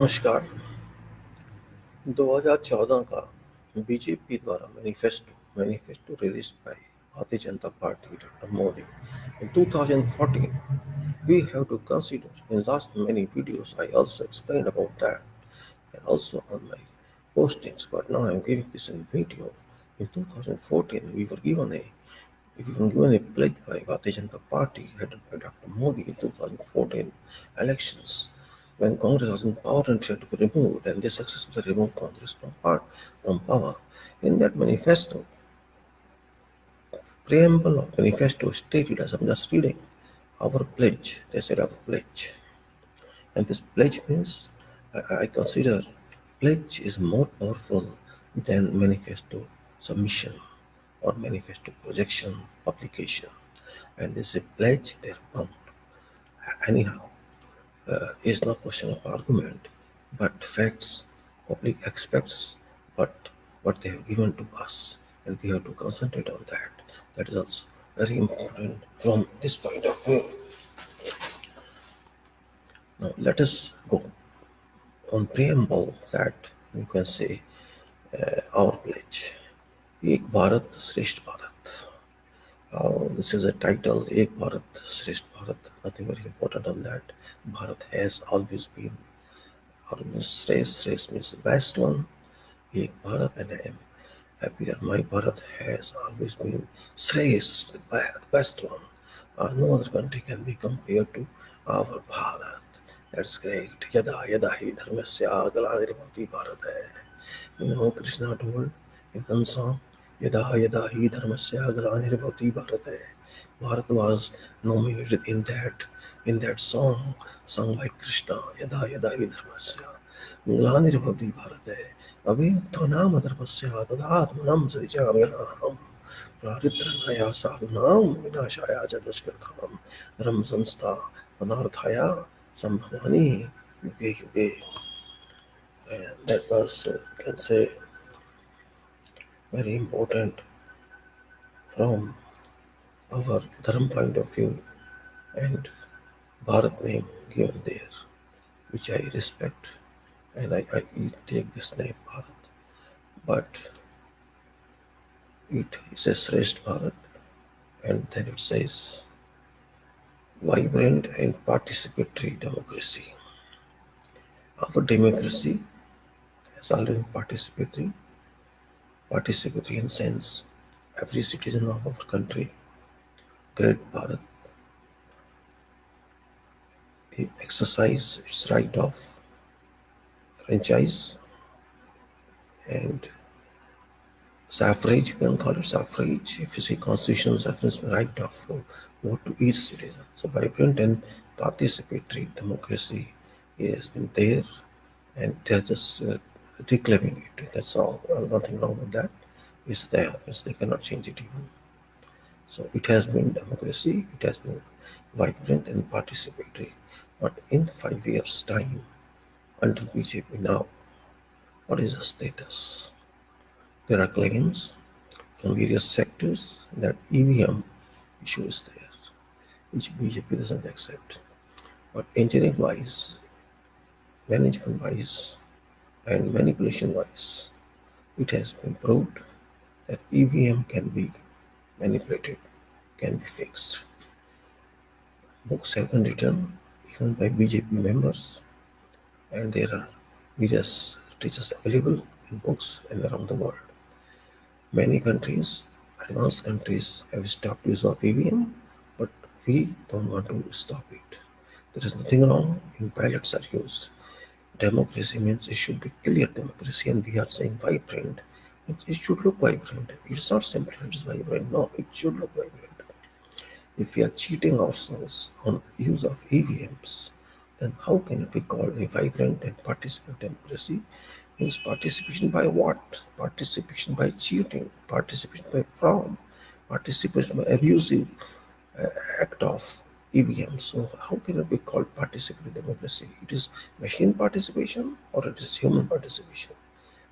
नमस्कार। 2014 का बीजेपी द्वारा manifesto released by Bharatiya Janata Party Dr. Modi. In 2014, we have to consider. In last many videos, I also explained about that, and also on my postings. But now I'm giving this in video. In 2014, we were given a pledge by Bharatiya Janata Party headed by Dr. Modi in 2014 elections when Congress was in power and tried to be removed, and they successfully removed Congress from power. In that manifesto, preamble of manifesto stated, as I'm just reading, our pledge. They said our pledge, and this pledge means I consider pledge is more powerful than manifesto submission or manifesto projection publication. And they say pledge, they're bound. Anyhow, is not question of argument, but facts. Public expects what what they have given to us, and we have to concentrate on that. That is also very important from this point of view. Now let us go on preamble that you can say our pledge. Ek Bharat, Shreshth Bharat. This is a title, Ek Bharat, Shreshth Bharat. Nothing very important on that. Bharat has always been, almost Shreshth means the best one. Ek Bharat, and I am happy that my Bharat has always been Shreshth, the best one. No other country can be compared to our Bharat. That's great. Yada yada hi dharmasya galanirvati Bharat hai. You know, Krishna told in one song, Yada Yada Hi Dharmasya Glanirvati Bharat hai. Bharat was nominated in that song sung by Krishna, Yada Yada Hi Dharmasya Glanirvati Bharat hai. Abhintanam Dharmasya Tadhatmanam Srichamayaham Praritranaya Sadhunam Vinashaya Jadaskirthanam Dharam Sanstha Padarthaya Sambhavani Yuge Yuge. And that was, you can say, very important from our Dharam point of view, and Bharat name given there, which I respect, and I take this name Bharat. But it says Shrestha Bharat, and then it says vibrant and participatory democracy. Our democracy has always been participatory in sense every citizen of our country, great Bharat, exercise its right of franchise and suffrage. You can call it suffrage. If you see constitution, suffrage right of vote to each citizen. So vibrant and participatory democracy has been there, and they're just reclaiming it. That's all. Nothing wrong with that. It's there. They cannot change it even. So it has been democracy. It has been vibrant and participatory. But in 5 years' time, under BJP now, what is the status? There are claims from various sectors that EVM issue is there, which BJP doesn't accept. But engineering-wise, management-wise, and manipulation-wise, it has been proved that EVM can be manipulated, can be fixed. Books have been written even by BJP members, and there are various teachers available in books and around the world. Many countries, advanced countries, have stopped use of EVM, but we don't want to stop it. There is nothing wrong in ballots are used. Democracy means it should be clear democracy, and we are saying vibrant. It should look vibrant. It's not simply it is vibrant. No, it should look vibrant. If we are cheating ourselves on use of EVMs, then how can it be called a vibrant and participatory democracy? Means participation by what? Participation by cheating, participation by fraud, participation by abusive act of EVM. So how can it be called participatory democracy? It is machine participation or it is human participation.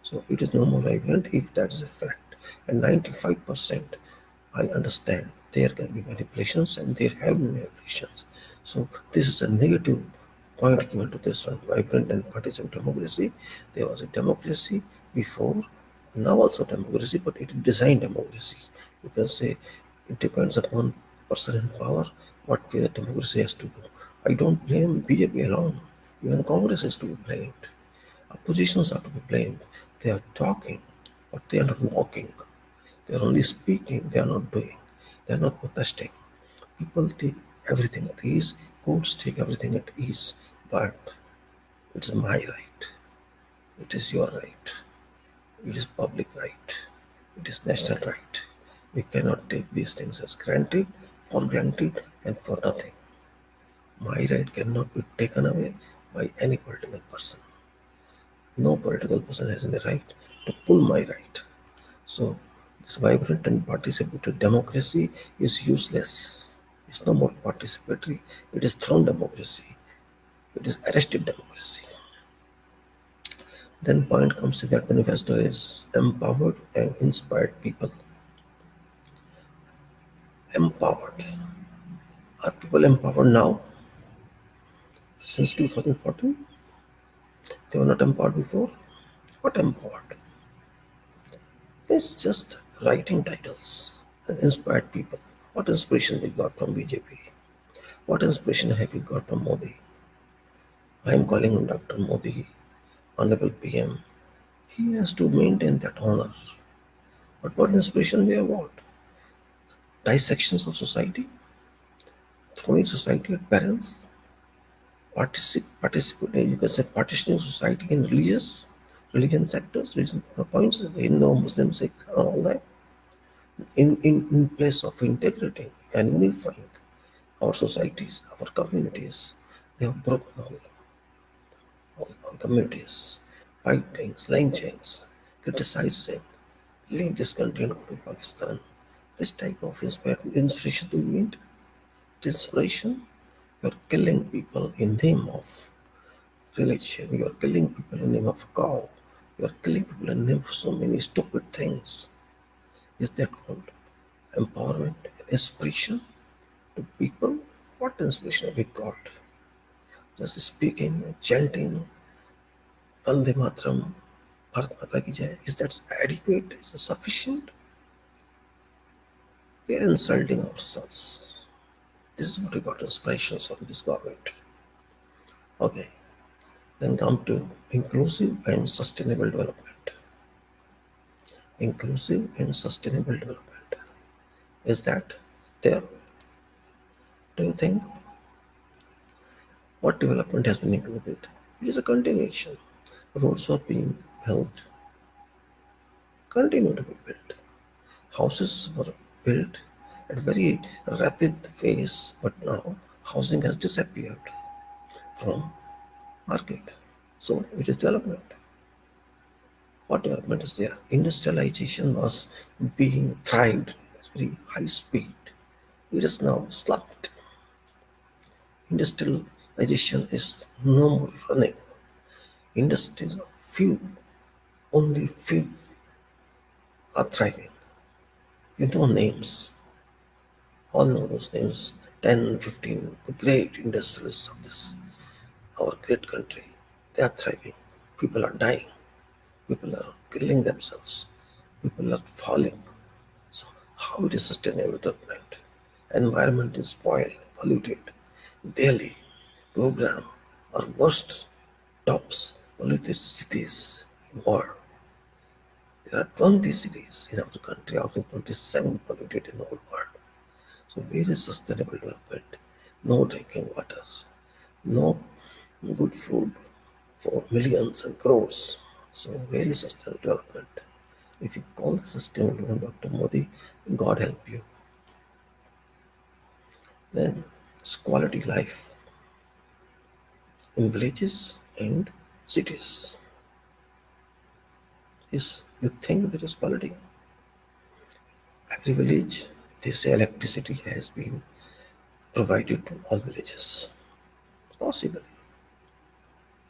So it is no more vibrant if that is a fact. And 95%, I understand there can be manipulations and there have been manipulations. So this is a negative point given to this one, vibrant and partisan democracy. There was a democracy before, now also democracy, but it is designed democracy. You can say it depends upon person in power, what way the democracy has to go. I don't blame BJP alone. Even Congress has to be blamed. Oppositions are to be blamed. They are talking, but they are not walking. They are only speaking, they are not doing. They are not protesting. People take everything at ease, courts take everything at ease, but it's my right. It is your right. It is public right. It is national right. We cannot take these things as granted, for granted, and for nothing. My right cannot be taken away by any political person. No political person has any right to pull my right. So, this vibrant and participatory democracy is useless. It's no more participatory, it is thrown democracy. It is arrested democracy. Then point comes in that manifesto is empowered and inspired people. Empowered. Are people empowered now? Since 2014? They were not empowered before? What empowered? It's just writing titles and inspired people. What inspiration we got from BJP? What inspiration have you got from Modi? I am calling on Dr. Modi, Honorable PM. He has to maintain that honor. But what inspiration we have got? Dissections of society, throwing society at parents, participate, you can say partitioning society in religion sectors, religion points, Hindu, Muslim, Sikh, and all that, in place of integrating and unifying our societies, our communities. They have broken all communities, fightings, lynchings, criticizing, leave this country and go to Pakistan. This type of inspiration to need, inspiration, you're killing people in name of religion, you're killing people in name of cow, you're killing people in name of so many stupid things. Is that called empowerment and inspiration to people? What inspiration have we got? Just speaking, chanting, Vande Matram, Bharat Mata Ki Jai. Is that adequate? Is it sufficient? We are insulting ourselves. This is what we got inspirations from this government. Okay, then come to inclusive and sustainable development. Inclusive and sustainable development. Is that there? Do you think what development has been included? It is a continuation. Roads are being built, continue to be built. Houses were built at very rapid pace, but now housing has disappeared from market. So it is development. What development is there? Industrialization was being thrived at very high speed. It is now slumped. Industrialization is no more running. Industries are few, only few are thriving. You know names, all know those names, 10, 15, the great industrialists of this, our great country. They are thriving. People are dying. People are killing themselves. People are falling. So how it is sustainable development? Environment is spoiled, polluted. Delhi, Gurugram are worst tops polluted cities in the world. There are 20 cities in our country out of 27 polluted in the whole world. So where is sustainable development? No drinking water, no good food for millions and crores. So where is sustainable development? If you call this sustainable development, Dr. Modi, God help you. Then it's quality life in villages and cities. Yes, you think there is quality? Every village, they say electricity has been provided to all villages. Possibly,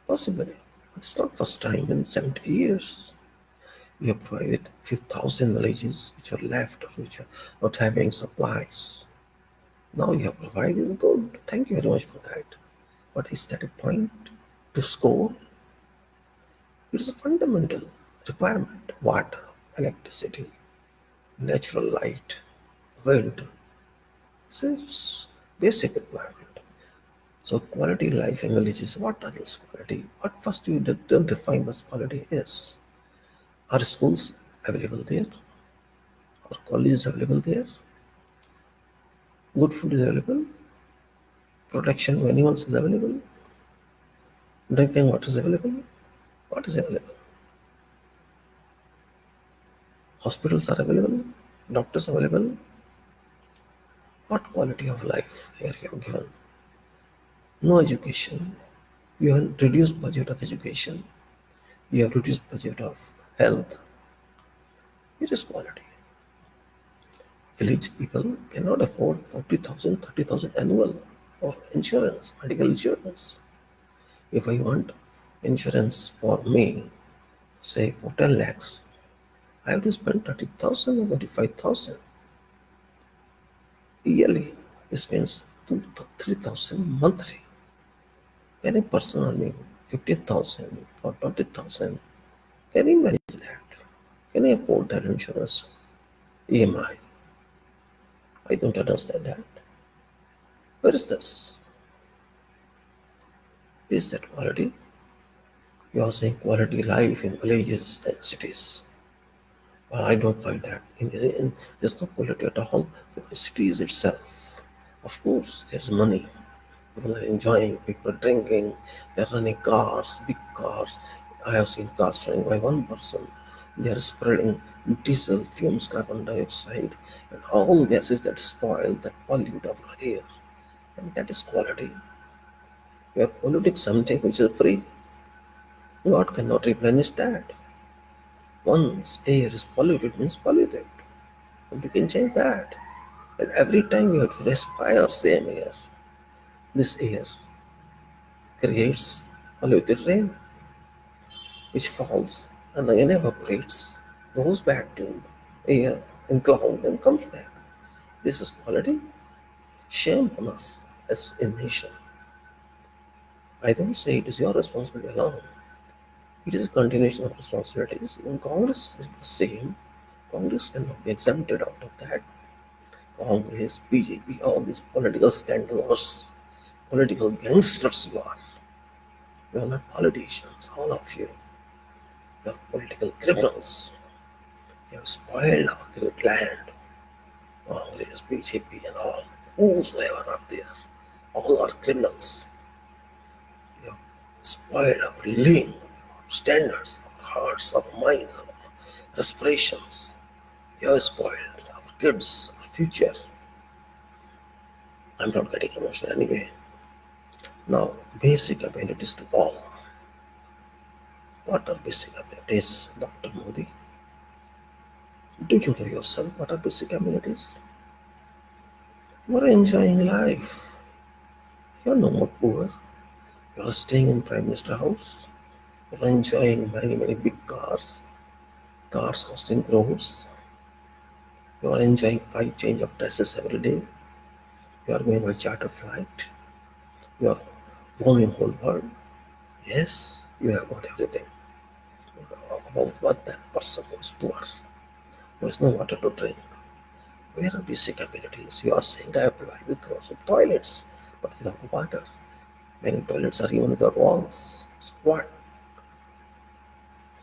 possibly. It's not first time in 70 years. We have provided few thousand villages which are left or which are not having supplies. Now you have provided good. Thank you very much for that. But is that a point to score? It is a fundamental requirement. Water, electricity, natural light, wind. It's basic requirement. So quality life in villages, what is quality? What first you don't define what quality is. Are schools available there? Are colleges available there? Good food is available? Protection of animals is available? Drinking water is available? What is available? Hospitals are available? Doctors available? What quality of life here you have given? No education. You have reduced budget of education. You have reduced budget of health. It is quality. Village people cannot afford 40,000, 30,000 annual for insurance, medical insurance. If I want insurance for me, say for 10 lakhs, I have to spend 30,000 or 25,000 yearly. This means 2 to 3,000 monthly. Can a person earning 15,000 or 20,000, can he manage that? Can he afford that insurance EMI? I don't understand that. Where is this? Is that quality? You are saying quality life in villages and cities. Well, I don't find that. There's no quality at all in the cities itself. Of course, there's money. People are enjoying, people are drinking, they're running cars, big cars. I have seen cars running by one person. They are spreading diesel fumes, carbon dioxide, and all gases that spoil, that pollute our air. And that is quality. We are polluting something which is free. God cannot replenish that. Once air is polluted, means polluted. And we can change that. And every time we have to respire same air, this air creates polluted rain, which falls and then evaporates, goes back to air and cloud and comes back. This is quality. Shame on us as a nation. I don't say it is your responsibility alone. It is a continuation of responsibilities. Even Congress is the same. Congress cannot be exempted out of that. Congress, BJP, all these political scandalers, political gangsters you are. You are not politicians, all of you. You are political criminals. You have spoiled our great land. Congress, BJP, and all. Whosoever are there, all are criminals. You have spoiled our living standards, our hearts, our minds, our respirations. You have spoiled our kids, our future. I'm not getting emotional anyway. Now, basic amenities to all. What are basic amenities, Dr. Modi? Do you know yourself what are basic amenities? You are enjoying life. You are no more poor. You are staying in Prime Minister house. You are enjoying many, many big cars. Cars costing crores. You are enjoying 5 change of dresses every day. You are going by charter flight. You are roaming whole world. Yes, you have got everything. About what that person who is poor, who has no water to drink. Where are basic amenities? You are saying I have provided with rows of toilets, but without water. Many toilets are even without walls. So what?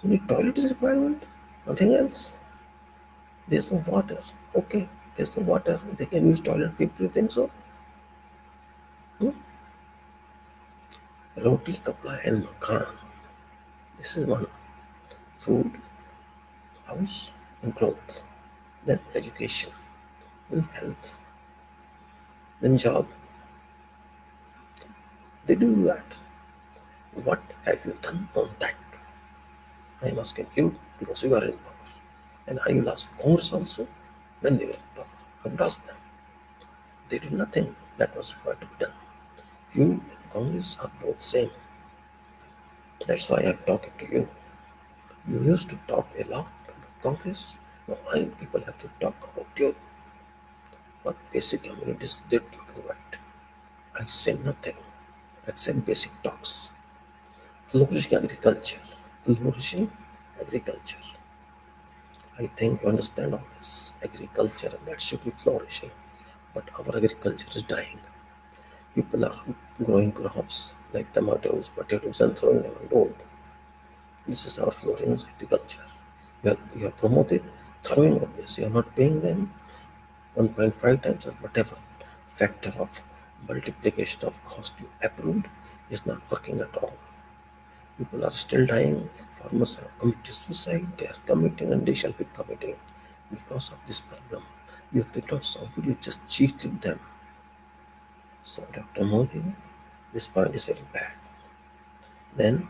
Only toilet is requirement? Nothing else? There's no water. Okay, there's no water. They can use toilet paper, you think so? Hmm? Roti, kapla, and makan. This is one. Food, house, and clothes. Then education, then health, then job. They do that. What have you done on that? I am asking you because you are in power. And I will ask Congress also when they were in power. I would ask them. They did nothing that was required to be done. You and Congress are both same. That's why I'm talking to you. You used to talk a lot about Congress. Now people have to talk about you. What basic amenities did you provide? I say nothing. accept basic talks. Flourishing agriculture. Flourishing agriculture. I think you understand all this. Agriculture, that should be flourishing. But our agriculture is dying. People are growing crops like tomatoes, potatoes, and throwing them on road. This is our flourishing agriculture. You are promoted, throwing of this. You are not paying them 1.5 times or whatever factor of multiplication of cost you approved is not working at all. People are still dying. Farmers have committed suicide. They are committing and they shall be committing because of this problem. You did not solve it, you just cheated them. So, Dr. Modi, this point is very bad. Then,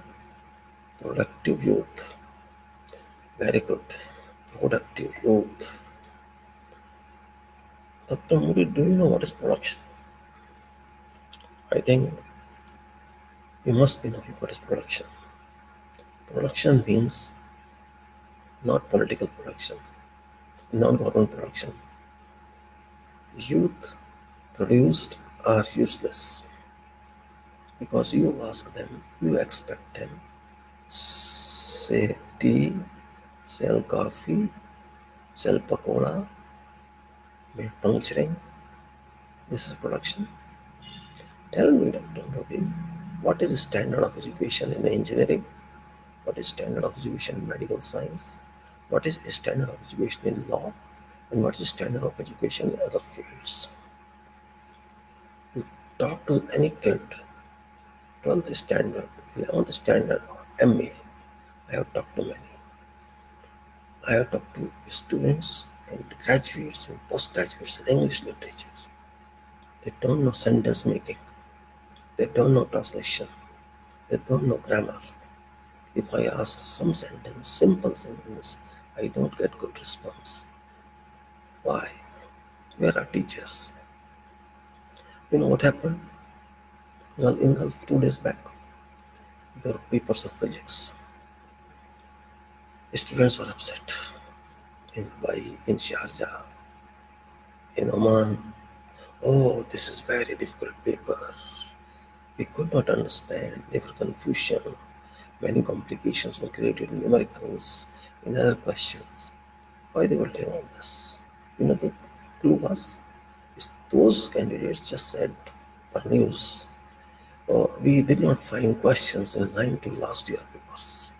productive youth. Very good. Productive youth. Dr. Modi, do you know what is production? I think you must be knowing what is production. Production means not political production, not government production. Youth produced are useless because you ask them, you expect them, say tea, sell coffee, sell pakoda, make puncturing. This is production. Tell me, Dr. Modi, what is the standard of education in engineering? What is standard of education in medical science? What is a standard of education in law? And what is the standard of education in other fields? You talk to any kid, 12th standard, 11th standard, or MA. I have talked to many. I have talked to students and graduates and postgraduates in English literature. They don't know sentence making. They don't know translation. They don't know grammar. If I ask some sentence, simple sentence, I don't get good response. Why? Where are teachers? You know what happened? Well, in Gulf 2 days back, there were papers of physics. Students were upset in Dubai, in Sharjah, in Oman. Oh, this is very difficult paper. We could not understand. There were confusion. Many complications were created in numericals, in other questions. Why they were doing all this? You know the clue was? Is those candidates just said per news, oh, we did not find questions in line to last year papers.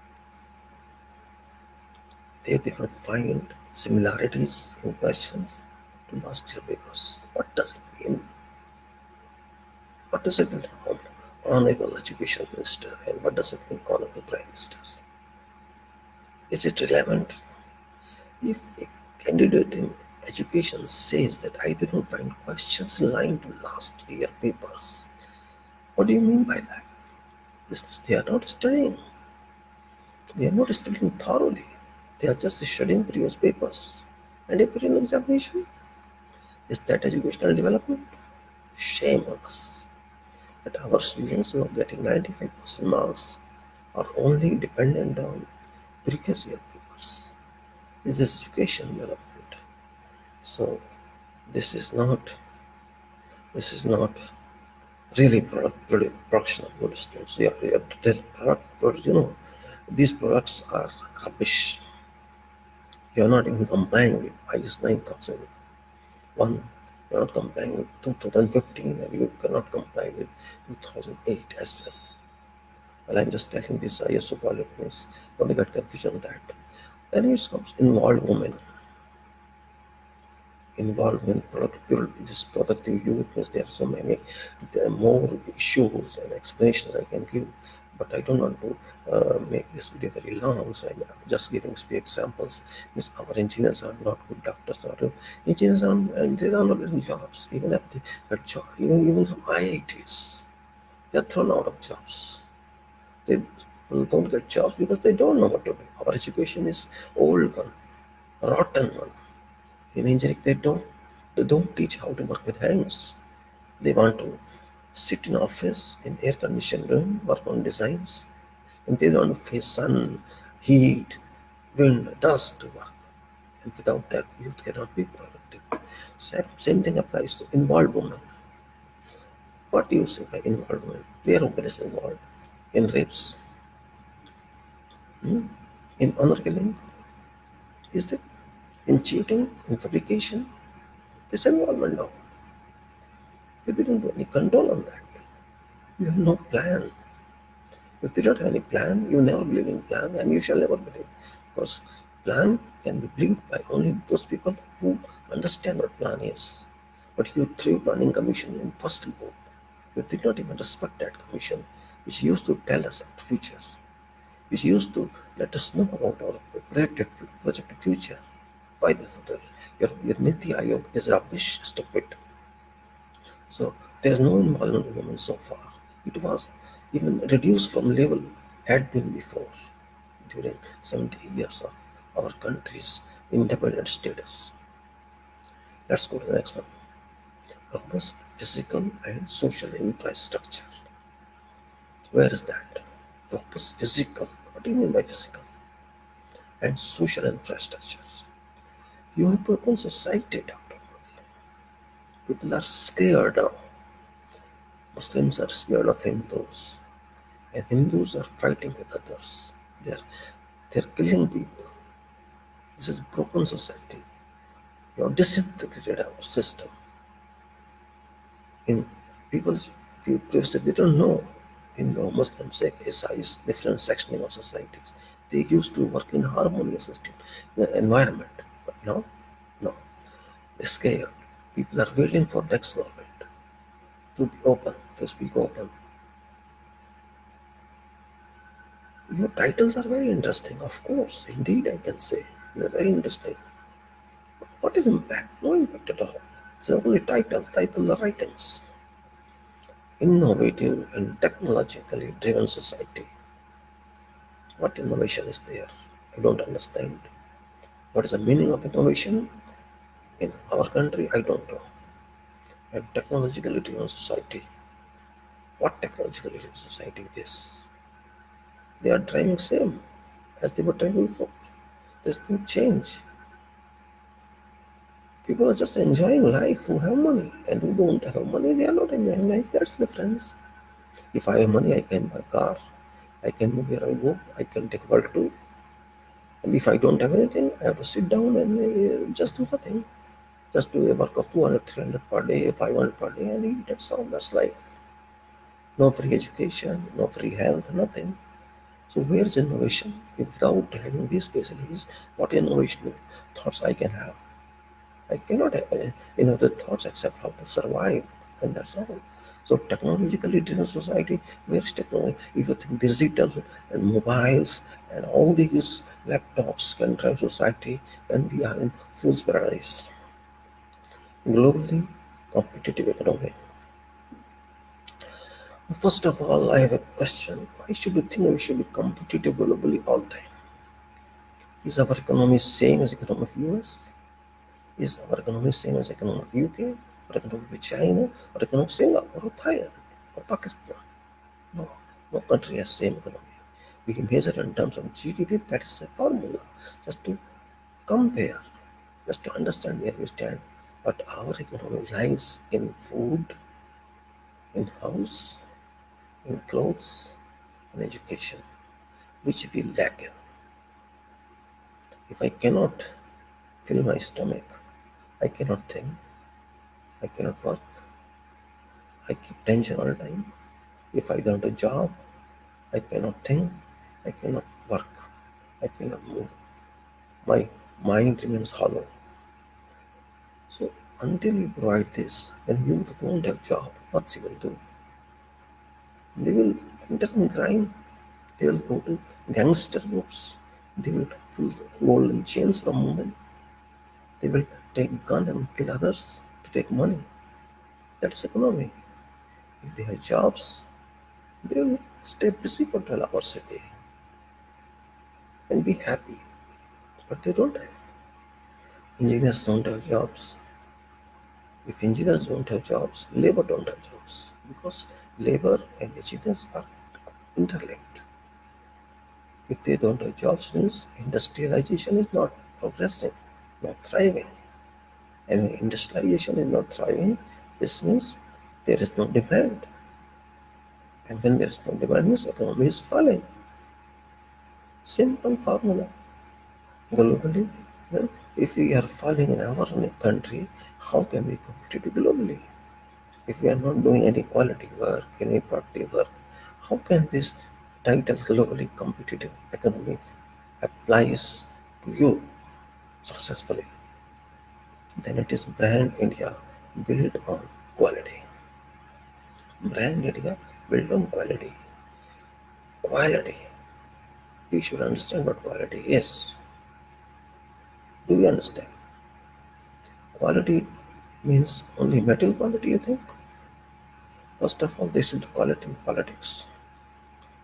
They did not find similarities in questions to last year papers. What does it mean? What does it mean, Honorable Education Minister, and what does it mean, Honorable Prime Minister? Is it relevant? If a candidate in education says that I didn't find questions in line to last year papers, what do you mean by that? This means they are not studying. They are not studying thoroughly. They are just studying previous papers and appearing in examination. Is that educational development? Shame on us. That our students who are getting 95% marks are only dependent on previous year papers. This is education development. So this is not really production of good students. These products are rubbish. You are not even complying with IS 9001. You are not complying with 2015, and you cannot comply with 2008 as well. Well, I'm just telling this ISO politics. Don't get confusion on that. Then it comes involved women. Involvement, this productive youth means there are so many, there are more issues and explanations I can give, but I don't want to make this video very long, so I'm just giving few examples. Means our engineers are not good, doctors are good, engineers are, and they are not getting jobs, even if they get jobs, even from IITs, they are thrown out of jobs. They don't get jobs because they don't know what to do. Our education is old one, rotten one. In engineering, they don't teach how to work with hands. They want to sit in office in air conditioned room, work on designs, and they don't face sun, heat, wind, dust to work. And without that, youth cannot be productive. Same thing applies to involved women. What do you say by involvement? Their women is involved in rapes, in honor killing, is there? In cheating, in fabrication. This involvement now. You didn't do any control on that. You have no plan. If you don't have any plan, you never believe in plan and you shall never believe. Because plan can be believed by only those people who understand what plan is. But you threw planning commission in first go. You did not even respect that commission, which used to tell us about future, which used to let us know about our projected future. Why your Niti Ayog is rubbish, stupid. So there is no involvement of women so far. It was even reduced from level had been before during 70 years of our country's independent status. Let's go to the next one. Robust physical and social infrastructure. Where is that? Robust physical. What do you mean by physical? And social infrastructure. You have broken society, Dr. People are scared now. Muslims are scared of Hindus. And Hindus are fighting with others. They're they're killing people. This is broken society. You have disintegrated our system. In people's previously they don't know Hindu, Muslim, Sikh, Isais, different sectioning of societies. They used to work in harmonious system, environment. But now, no. They're scared. People are waiting for next government to be open, to speak open. Your titles are very interesting, of course. Indeed, I can say. They're very interesting. What is impact? No impact at all. It's only title writings. Innovative and technologically driven society. What innovation is there? I don't understand. What is the meaning of innovation in our country? I don't know. And technologically driven society. What technologically driven society it is? They are driving same as they were driving before. There's no change. People are just enjoying life who have money, and who don't have money, they are not enjoying life. That's the difference. If I have money, I can buy a car, I can move where I go, I can take world tour. And if I don't have anything, I have to sit down and just do nothing. Just do a work of 200, 300 per day, 500 per day, and eat. That's all. That's life. No free education, no free health, nothing. So where is innovation? Without having these facilities, what innovation thoughts I can have? I cannot have the thoughts except how to survive, and that's all. So technologically driven society, where is technology? If you think digital and mobiles and all these laptops can drive society, then we are in fool's paradise. Globally competitive economy. First of all, I have a question. Why should we think we should be competitive globally all the time? Is our economy same as economy of US? Is our economy same as economy of UK, or economy of China, or economy of Singapore, or Thailand, or Pakistan? No, no country has same economy. We can measure in terms of GDP. That is a formula, just to compare, just to understand where we stand. But our economy lies in food, in house, in clothes, in education, which we lack in. If I cannot fill my stomach, I cannot think, I cannot work, I keep tension all the time. If I don't have a job, I cannot think, I cannot work, I cannot move. My mind remains hollow. So until you provide this, when youth don't have job, what they will do? They will enter in crime. They will go to gangster groups. They will pull golden chains from women. They will take gun and kill others to take money. That's economy. If they have jobs, they will stay busy for 12 hours a day and be happy. But they don't have. Engineers don't have jobs. If engineers don't have jobs, labor don't have jobs. Because labor and engineers are interlinked. If they don't have jobs, means industrialization is not progressing, not thriving. And when industrialization is not thriving, this means there is no demand. And when there is no demand, means economy is falling. Simple formula. Globally, well, if we are falling in our country, how can we compete globally? If we are not doing any quality work, any productive work, how can this title globally competitive economy applies to you successfully? Then it is brand India built on quality. Brand India built on quality. Quality. We should understand what quality is. Do you understand? Quality means only metal quality, you think? First of all, they should call it in politics.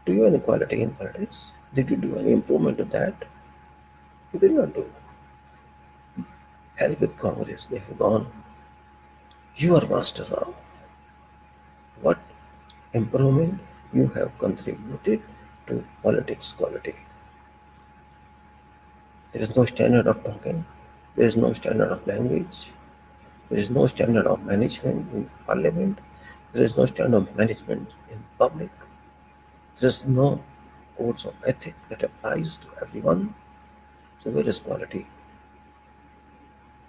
Do you have any quality in politics? Did you do any improvement to that? You did not do. Hell with Congress, they have gone. You are master now. What improvement you have contributed to politics quality? There is no standard of talking. There is no standard of language. There is no standard of management in parliament. There is no standard of management in public. There is no codes of ethic that applies to everyone. So where is quality?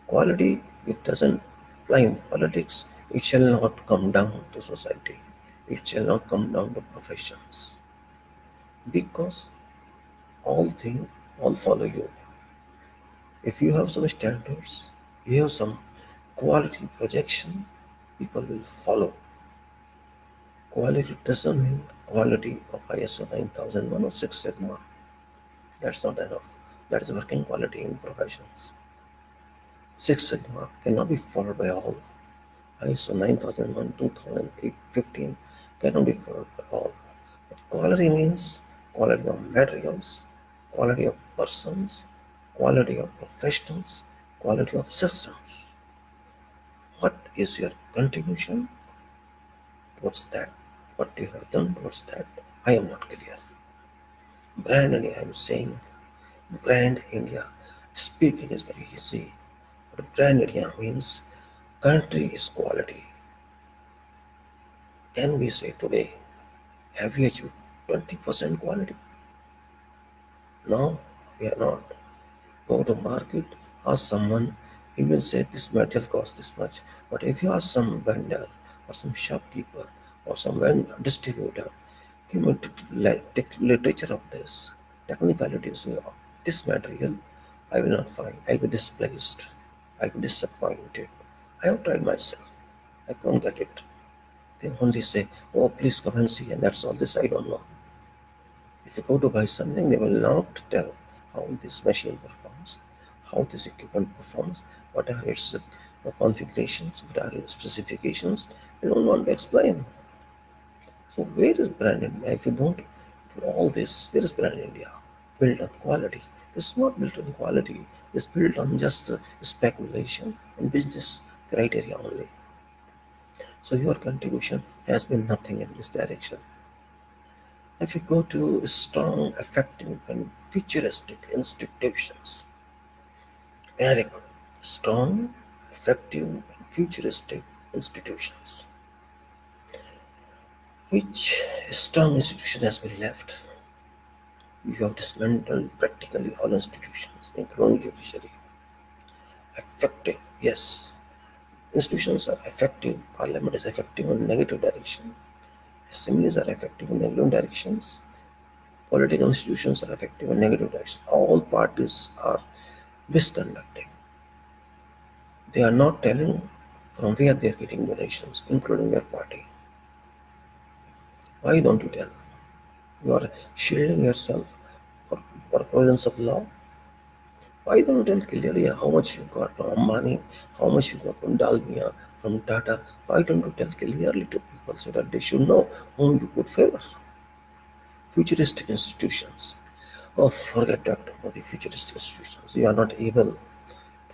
Quality, if it doesn't apply in politics, it shall not come down to society. It shall not come down to professions. Because all things all follow you. If you have some standards, you have some quality projection, people will follow. Quality doesn't mean quality of ISO 9001 or Six Sigma. That's not enough. That is working quality in professions. Six Sigma cannot be followed by all. ISO 9001, 2008, 15 cannot be followed by all. But quality means quality of materials, quality of persons, quality of professionals, quality of systems. What is your contribution towards that? What you have done towards that? I am not clear. Brand India, I am saying, brand India. Speaking is very easy, but brand India means country is quality. Can we say today, have we achieved 20% quality? No, we are not. Go to market, ask someone, he will say this material costs this much. But if you ask some vendor or some shopkeeper or some distributor, give me literature of this, technicalities of this material, I will not find. I'll be displaced. I'll be disappointed. I have tried myself. I can't get it. They only say, oh, please come and see, and that's all this I don't know. If you go to buy something, they will not tell how this machine performs, how this equipment performs, what are its configurations, what are its specifications. They don't want to explain. So where is brand India? If you don't do all this, where is brand India? Built on quality. This is not built on quality. It's built on just speculation and business criteria only. So your contribution has been nothing in this direction. If you go to strong, effective, and futuristic institutions, very good. Strong, effective, and futuristic institutions. Which strong institution has been left? You have dismantled practically all institutions, including judiciary. Effective, yes. Institutions are effective. Parliament is effective in negative direction. Assemblies are effective in negative directions. Political institutions are effective in negative direction. All parties are misconducting. They are not telling from where they are getting donations, including their party. Why don't you tell? You are shielding yourself for provisions of law. Why don't you tell clearly how much you got from Ambani, how much you got from Dalmia, from Tata? Why don't you tell clearly to people so that they should know whom you could favor? Futuristic institutions. Oh, forget that about the futuristic institutions. You are not able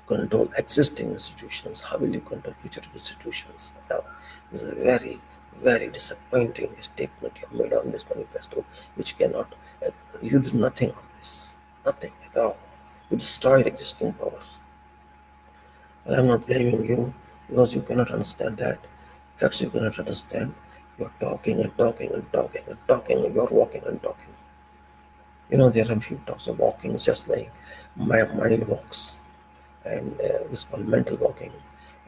control existing institutions. How will you control future institutions? Now, this is a very, very disappointing statement you have made on this manifesto, which cannot, you do nothing on this. Nothing at all. You destroyed existing powers. And I'm not blaming you because you cannot understand that. Facts you cannot understand. You're talking and talking and talking and talking, and you're walking and talking. There are a few types of walking, just like my mind walks, and this is called mental walking.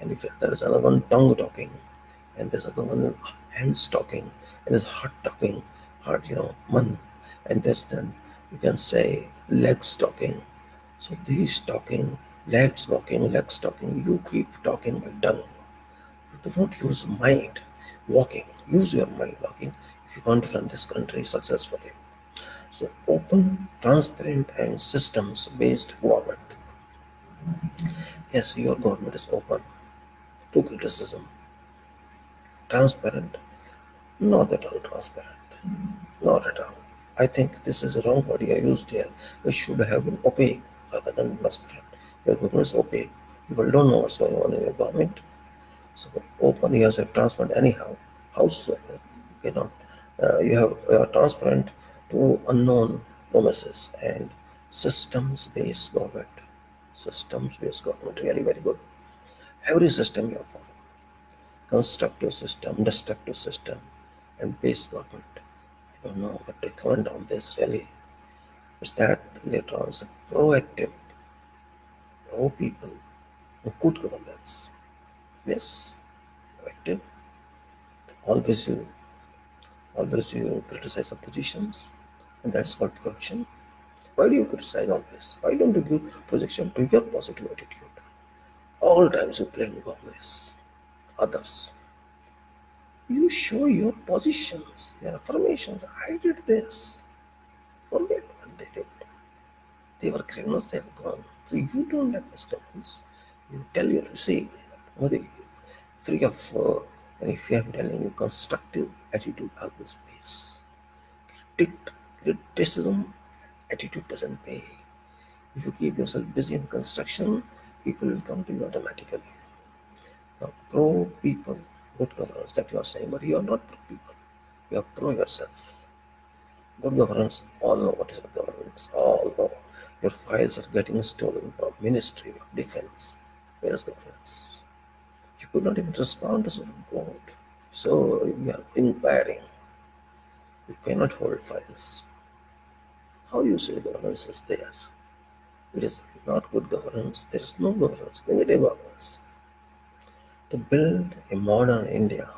And if there is another one, tongue talking, and there's another one, hands talking, and there's heart talking, heart, man, and there's then you can say legs talking. So these talking, legs walking, legs talking, you keep talking with tongue. You do not use mind walking. Use your mind walking if you want to run this country successfully. So open, transparent, and systems-based government. Yes, your government is open to criticism. Transparent, not at all transparent. Not at all. I think this is a wrong word I used here. It should have been opaque rather than transparent. Your government is opaque. People don't know what's going on in your government. So open, you have transparent anyhow. Howsoever, you cannot. You are transparent to unknown promises and systems-based government. Systems-based government, really very good. Every system you have followed, constructive system, destructive system, and base government. I don't know what to comment on this really. It's that later on is proactive, pro people, good governance. Yes, proactive. Always you criticize oppositions, and that's called projection. Why do you criticize always? Why don't you give projection to your positive attitude? All times you blame Congress, others. You show your positions, your affirmations. I did this. Forget what they did. They were criminals, they have gone. So you don't let us criminals. You tell your see whether free of and if you have telling you constructive attitude always pays. Criticism attitude doesn't pay. If you keep yourself busy in construction, people will come to you automatically. Now, pro people, good governance that you are saying, but you are not pro people. You are pro yourself. Good governance, all know what is good governance. All know your files are getting stolen from Ministry of Defense. Where is governance? You could not even respond to Supreme Court. So you are inquiring. You cannot hold files. How you say governance is there? It is not good governance. There is no governance, negative governance. To build a modern India,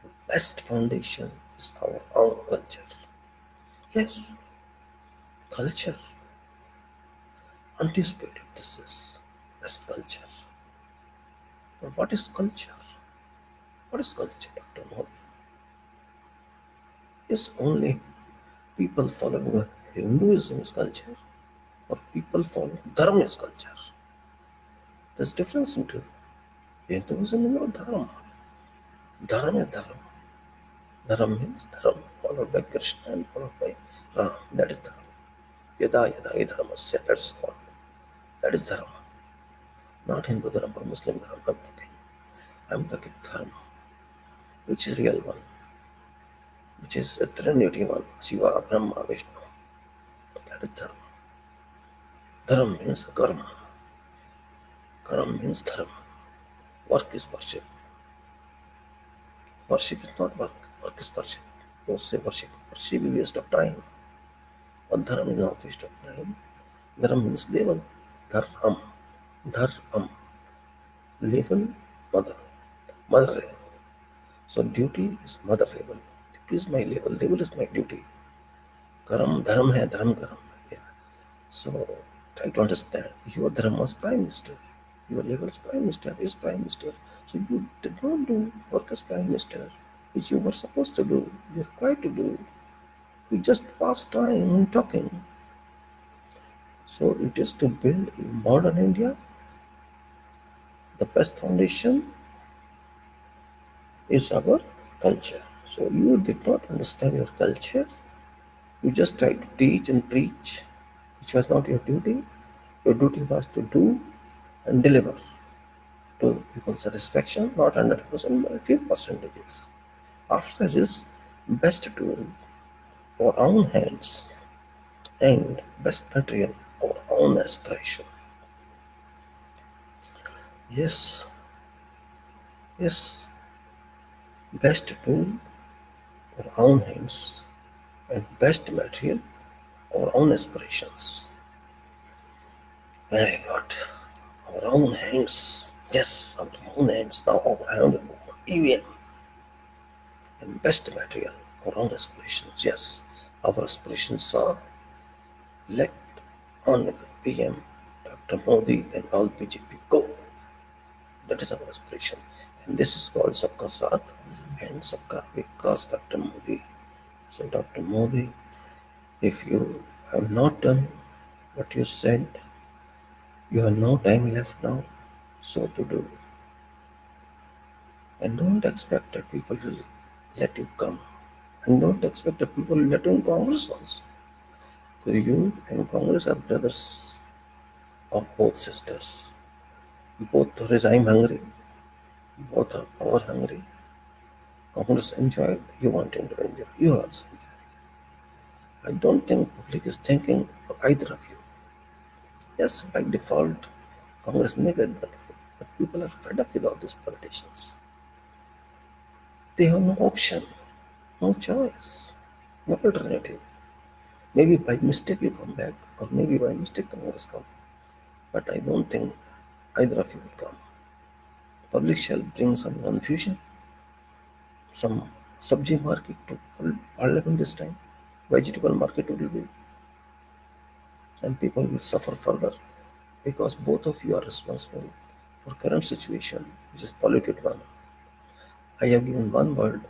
the best foundation is our own culture. Yes, culture. Undisputed, this is best culture. But what is culture? What is culture, Dr. Modi? Is only people following Hinduism is culture, or people following Dharma is culture? There's difference into Hinduism and not Dharma. Dharma is Dharma. Dharma means Dharma, followed by Krishna and followed by Ram. That is Dharma. Yada yada idharmasya, that's called. That is Dharma. Not Hindu Dharma or Muslim Dharma I'm talking. I'm talking Dharma, which is real one, which is a Trinity one, Shiva, Brahma, Vishnu. That is Dharma. Dharma means karma. Karma means dharma. Work is worship. Worship is not work. Work is worship. Don't say worship. Worship is waste of time. But dharma is not waste of time. Dharma means level. Dharam. Dharam. Level, mother. Mother level. So duty is mother level. Duty is my level. Level is my duty. Karam dharam hai, dharam karam. Yeah. So try to understand. Your dharma was prime minister. Your level is prime minister, is prime minister. So you did not do work as prime minister, which you were supposed to do. You're required to do. You just pass time talking. So it is to build a modern India. The best foundation is our culture. So you did not understand your culture. You just tried to teach and preach, which was not your duty. Your duty was to do and deliver to people's satisfaction, not 100%, but a few percentages. After this, best tool, our own hands, and best material, our own aspiration. Yes, yes, Best tool, our own hands, and best material, our own aspirations. Very good. Our own hands. Yes, our own hands. Now our hand will go on EVM. And best material, our own aspirations. Yes, our aspirations are let Honorable PM Dr. Modi and all BJP go. That is our aspiration. And this is called Sabka Saath and Sabka Vikas, Dr. Modi. So, Dr. Modi, if you have not done what you said, you have no time left now, so to do. And don't expect that people will let you come. And don't expect that people will let you in Congress also. So you and Congress are brothers of both sisters. Both regime hungry, both are power hungry. Congress enjoyed, you want him to enjoy, you also enjoy. I don't think public is thinking for either of you. Yes, by default, Congress negated that, but people are fed up with all these politicians. They have no option, no choice, no alternative. Maybe by mistake you come back, or maybe by mistake Congress come. But I don't think either of you will come. Public shall bring some confusion, some subji market to parliament this time. Vegetable market will be, and people will suffer further because both of you are responsible for current situation, which is polluted one. I have given one word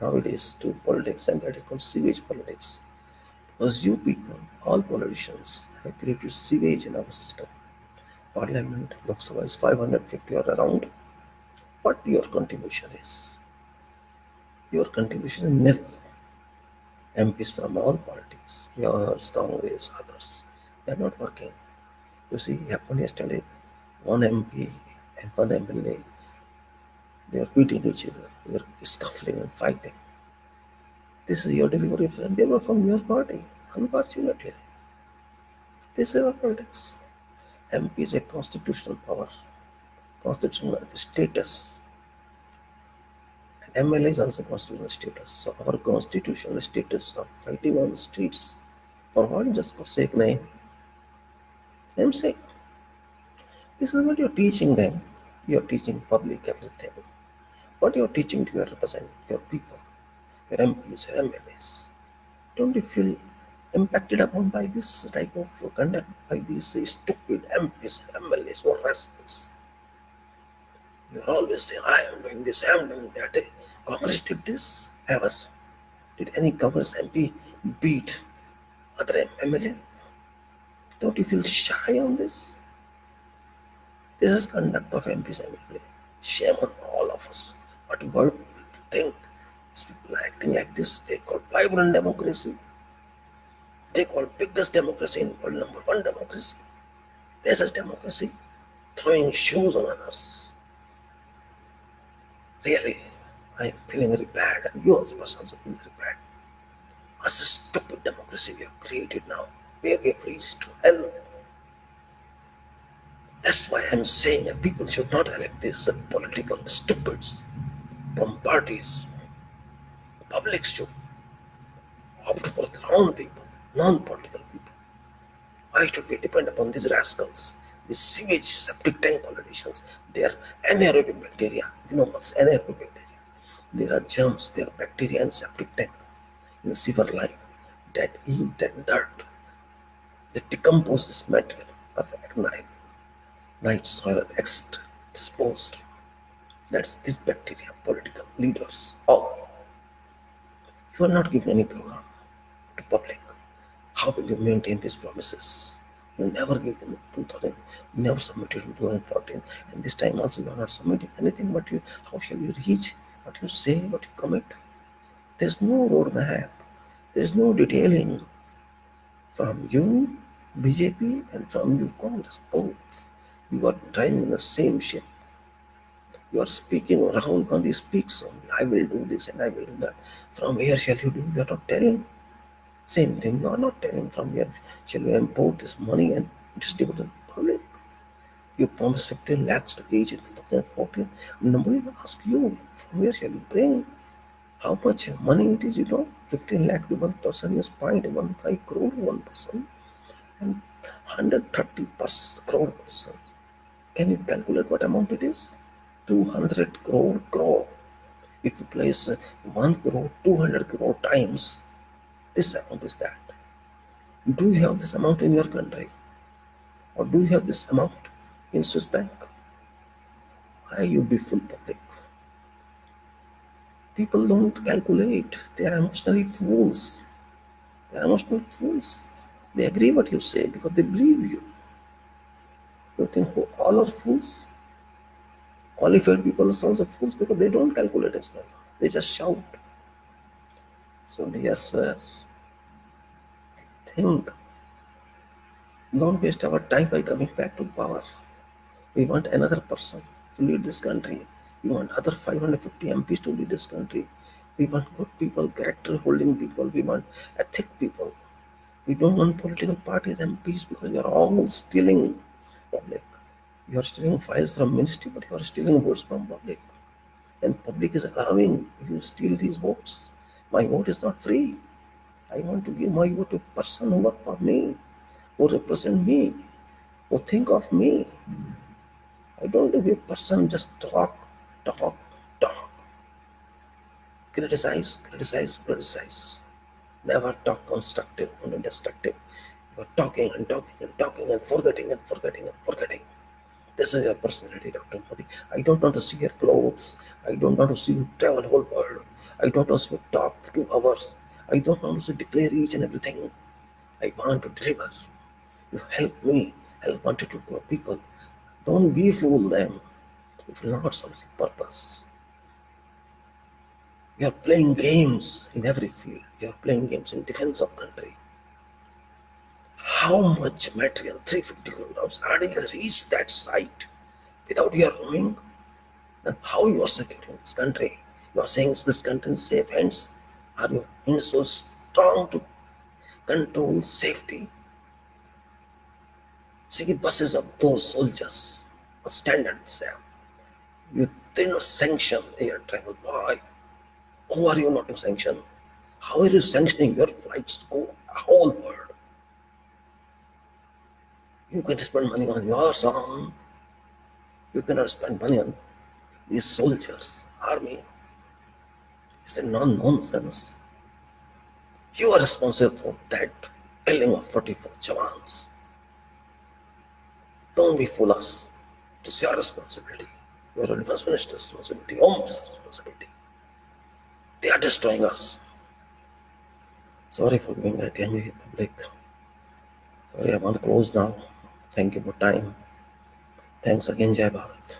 nowadays to politics, and that is called sewage politics. Because you people, all politicians, have created sewage in our system. Parliament, Lok Sabha is 550 or around. What your contribution is? Your contribution is nil. MPs from all parties, yours, Congress, others, they are not working. You see, happened yesterday, one MP and one MLA, they were beating each other, they were scuffling and fighting. This is your delivery, and they were from your party, unfortunately. This is our politics. MP is a constitutional power, constitutional status, and MLA is also constitutional status. So our constitutional status of fighting on the streets for what? Just for sake name. Namesake. This is what you're teaching them. You're teaching public everything. What you're teaching to your representatives, your people, your MPs, your MLAs. Don't you feel impacted upon by this type of conduct by these stupid MPs, MLAs, or rascals? You're always saying, I am doing this, I am doing that. Congress did this ever. Did any Congress MP beat other MLA? Don't you feel shy on this? This is conduct of MPs and MLA. Shame on all of us. What world will think? These people are acting like this. They call vibrant democracy. They call biggest democracy in world, number one democracy. This is democracy. Throwing shoes on others. Really, I am feeling very bad, and you also must also feel very bad. What's a stupid democracy we have created now, where we have reached to hell. That's why I'm saying that people should not elect these political stupids from parties. Public should opt for their own people, non-political people. Why should we depend upon these rascals, these sewage septic tank politicians? They are anaerobic bacteria. You know what's anaerobic bacteria? There are germs, there are bacteria in septic tank, in the sewer line, that eat that dirt, that decompose this material of night soil exposed. That's this bacteria, political leaders, all. You are not giving any program to public. How will you maintain these promises? You never gave them 2000, you never submitted in 2014, and this time also you are not submitting anything. But you, how shall you reach what you say, what you commit? There is no roadmap. There is no detailing from you, BJP, and from you, Congress. Both you are driving in the same ship. You are speaking, Rahul Gandhi speaks only, I will do this and I will do that. From where shall you do? You are not telling. Same thing, you are not telling from where shall you import this money and distribute it to the public. You promise 15 lakhs to age in 2014. Nobody will ask you from where shall you bring. How much money it is, 15 lakh to one person is 0.15 crore to one person and 130 crore person. Can you calculate what amount it is? 200 crore. If you place 1 crore, 200 crore times, this amount is that. Do you have this amount in your country? Or do you have this amount in Swiss bank? Why you be full public? People don't calculate. They are emotionally fools. They are emotional fools. They agree what you say because they believe you. You think all are fools? Qualified people are also fools because they don't calculate as well. They just shout. So dear sir, think. Don't waste our time by coming back to power. We want another person to lead this country. We want other 550 MPs to lead this country. We want good people, character holding people. We want ethic people. We don't want political parties MPs because you are all stealing public. You are stealing files from ministry, but you are stealing votes from public. And public is allowing you to steal these votes. My vote is not free. I want to give my vote to a person who work for me, who represent me, who think of me. I don't give a person just talk, talk, talk. Criticize. Never talk constructive, only destructive. You're talking and talking and talking and forgetting and forgetting and forgetting. This is your personality, Dr. Modi. I don't want to see your clothes. I don't want to see you travel whole world. I don't want to see you talk for 2 hours. I don't want to see declare each and everything. I want to deliver. You help me. Help wanted to grow people. Don't be fool them. It will not serve the purpose. You are playing games in every field. You are playing games in defense of country. How much material, 350 kilograms, are you reach that site without your roaming? Then how you are securing this country? You are saying this country in safe hands? Are your hands so strong to control safety? See the buses of those soldiers are standard there. You did not sanction air travel. Why? Who are you not to sanction? How are you sanctioning your flights to go whole world? You can spend money on your song. You cannot spend money on these soldiers, army. It's a nonsense. You are responsible for that killing of 44 Jawans. Don't be foolish. It is your responsibility. Your defense minister's responsibility, home minister's responsibility. They are destroying us. Sorry for being again public. Sorry, I want to close now. Thank you for time. Thanks again, Jai Bharat.